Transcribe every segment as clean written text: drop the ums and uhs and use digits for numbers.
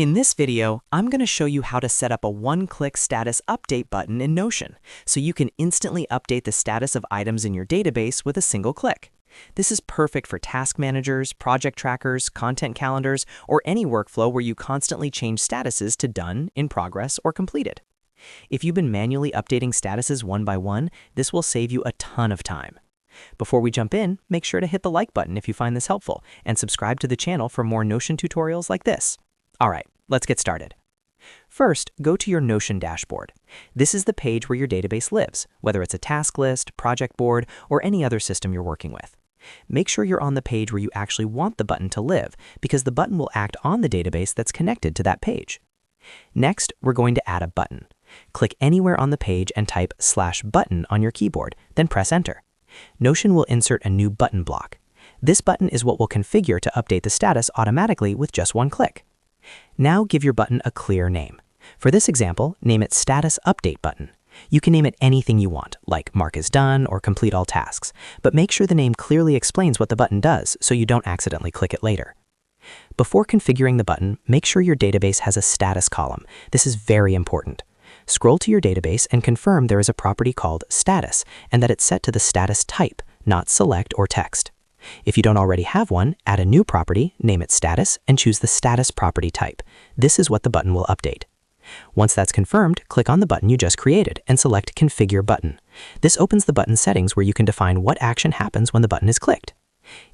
In this video, I'm going to show you how to set up a one-click status update button in Notion, so you can instantly update the status of items in your database with a single click. This is perfect for task managers, project trackers, content calendars, or any workflow where you constantly change statuses to done, in progress, or completed. If you've been manually updating statuses one by one, this will save you a ton of time. Before we jump in, make sure to hit the like button if you find this helpful, and subscribe to the channel for more Notion tutorials like this. All right, let's get started. First, go to your Notion dashboard. This is the page where your database lives, whether it's a task list, project board, or any other system you're working with. Make sure you're on the page where you actually want the button to live, because the button will act on the database that's connected to that page. Next, we're going to add a button. Click anywhere on the page and type /button on your keyboard, then press Enter. Notion will insert a new button block. This button is what will configure to update the status automatically with just one click. Now give your button a clear name. For this example, name it Status Update Button. You can name it anything you want, like Mark is done or Complete all tasks, but make sure the name clearly explains what the button does so you don't accidentally click it later. Before configuring the button, make sure your database has a status column. This is very important. Scroll to your database and confirm there is a property called Status and that it's set to the status type, not Select or Text. If you don't already have one, add a new property, name it Status, and choose the Status property type. This is what the button will update. Once that's confirmed, click on the button you just created and select Configure Button. This opens the button settings where you can define what action happens when the button is clicked.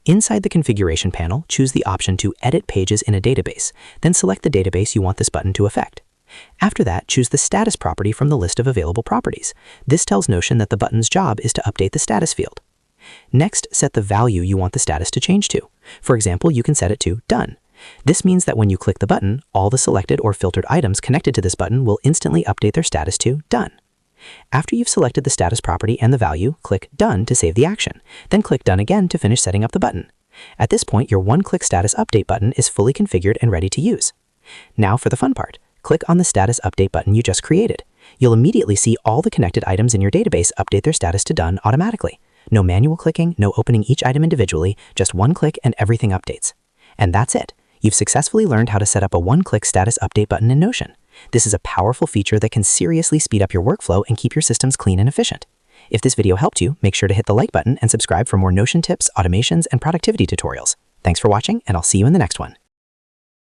Inside the configuration panel, choose the option to Edit Pages in a database, then select the database you want this button to affect. After that, choose the Status property from the list of available properties. This tells Notion that the button's job is to update the status field. Next, set the value you want the status to change to. For example, you can set it to Done. This means that when you click the button, all the selected or filtered items connected to this button will instantly update their status to Done. After you've selected the status property and the value, click Done to save the action. Then click Done again to finish setting up the button. At this point, your one-click status update button is fully configured and ready to use. Now for the fun part. Click on the status update button you just created. You'll immediately see all the connected items in your database update their status to Done automatically. No manual clicking, no opening each item individually, just one click and everything updates. And that's it. You've successfully learned how to set up a one-click status update button in Notion. This is a powerful feature that can seriously speed up your workflow and keep your systems clean and efficient. If this video helped you, make sure to hit the like button and subscribe for more Notion tips, automations, and productivity tutorials. Thanks for watching, and I'll see you in the next one.